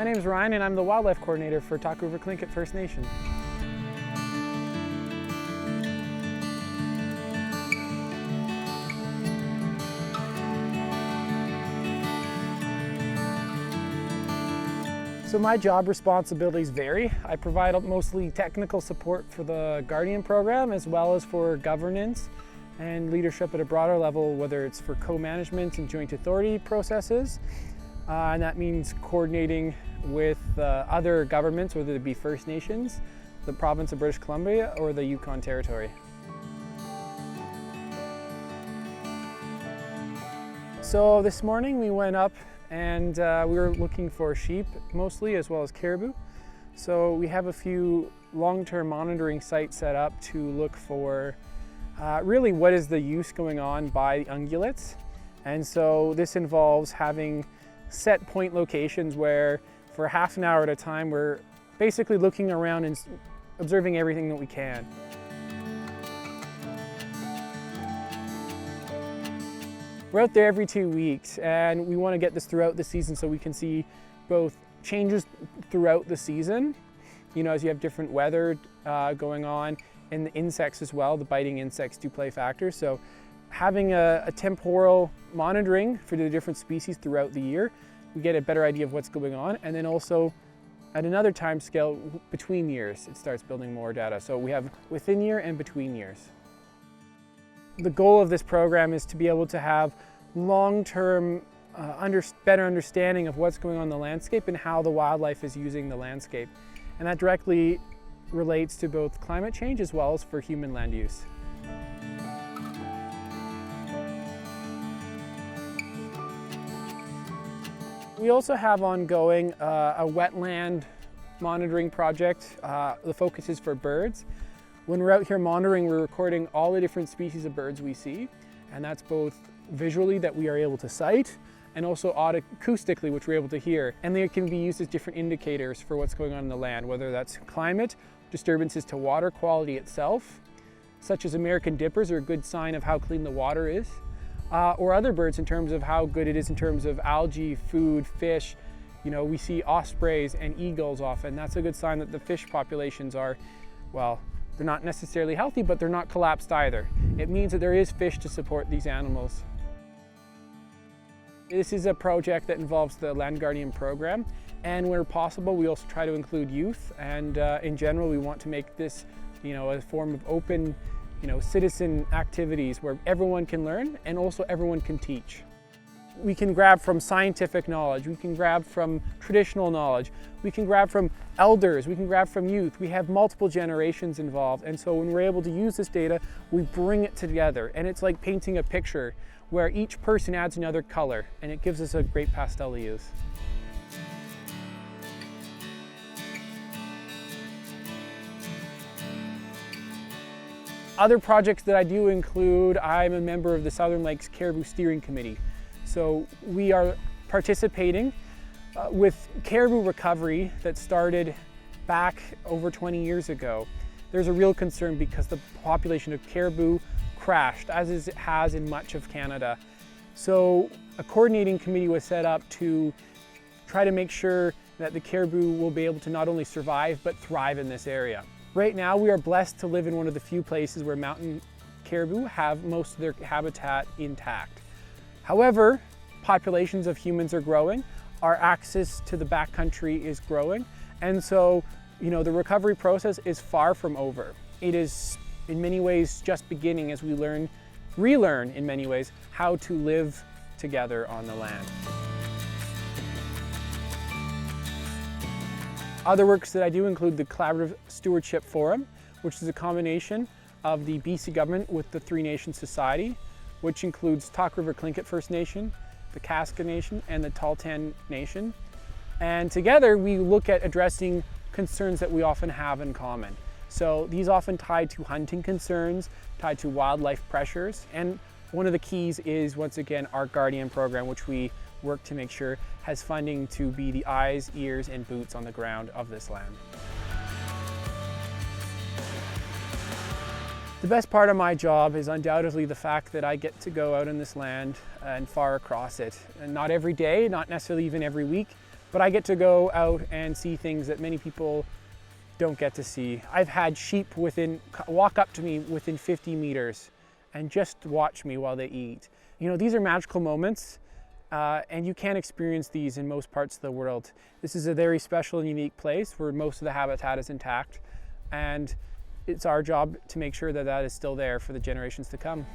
My name is Ryan and I'm the Wildlife Coordinator for Talk River Tlingit First Nation. So my job responsibilities vary. I provide mostly technical support for the Guardian program as well as for governance and leadership at a broader level, whether it's for co-management and joint authority processes. And that means coordinating with other governments, whether it be First Nations, the province of British Columbia, or the Yukon Territory. So this morning we went up and we were looking for sheep mostly, as well as caribou. So we have a few long-term monitoring sites set up to look for really what is the use going on by the ungulates. And so this involves having set point locations where for half an hour at a time we're basically looking around and observing everything that we can. We're out there every 2 weeks and we want to get this throughout the season so we can see both changes throughout the season, you know, as you have different weather going on, and the insects as well. The biting insects do play factors. So having a temporal monitoring for the different species throughout the year, we get a better idea of what's going on. And then also at another time scale between years, it starts building more data. So we have within year and between years. The goal of this program is to be able to have long-term better understanding of what's going on in the landscape and how the wildlife is using the landscape. And that directly relates to both climate change as well as for human land use. We also have ongoing a wetland monitoring project. The focus is for birds. When we're out here monitoring, we're recording all the different species of birds we see, and that's both visually that we are able to sight and also acoustically, which we're able to hear. And they can be used as different indicators for what's going on in the land, whether that's climate, disturbances to water quality itself, such as American dippers are a good sign of how clean the water is, or other birds in terms of how good it is in terms of algae, food, fish. You know, we see ospreys and eagles often. That's a good sign that the fish populations are, well, they're not necessarily healthy, but they're not collapsed either. It means that there is fish to support these animals. This is a project that involves the Land Guardian program, and where possible, we also try to include youth. And in general, we want to make this, you know, a form of open, you know, citizen activities where everyone can learn and also everyone can teach. We can grab from scientific knowledge, we can grab from traditional knowledge, we can grab from elders, we can grab from youth. We have multiple generations involved, and so when we're able to use this data, we bring it together, and it's like painting a picture where each person adds another color, and it gives us a great pastel to use. Other projects that I do include, I'm a member of the Southern Lakes Caribou Steering Committee. So we are participating with Caribou Recovery that started back over 20 years ago. There's a real concern because the population of caribou crashed, as it has in much of Canada. So a coordinating committee was set up to try to make sure that the caribou will be able to not only survive but thrive in this area. Right now we are blessed to live in one of the few places where mountain caribou have most of their habitat intact. However, populations of humans are growing, our access to the backcountry is growing, and so, you know, the recovery process is far from over. It is in many ways just beginning as we relearn in many ways how to live together on the land. Other works that I do include the Collaborative Stewardship Forum, which is a combination of the BC government with the Three Nations Society, which includes Talk River Tlingit First Nation, the Kaska Nation, and the Tahltan Nation. And together we look at addressing concerns that we often have in common. So these often tied to hunting concerns, tied to wildlife pressures, and one of the keys is, once again, our Guardian program, which we work to make sure has funding to be the eyes, ears, and boots on the ground of this land. The best part of my job is undoubtedly the fact that I get to go out in this land and far across it. And not every day, not necessarily even every week, but I get to go out and see things that many people don't get to see. I've had sheep walk up to me within 50 meters and just watch me while they eat. You know, these are magical moments, and you can't experience these in most parts of the world. This is a very special and unique place where most of the habitat is intact, and it's our job to make sure that that is still there for the generations to come.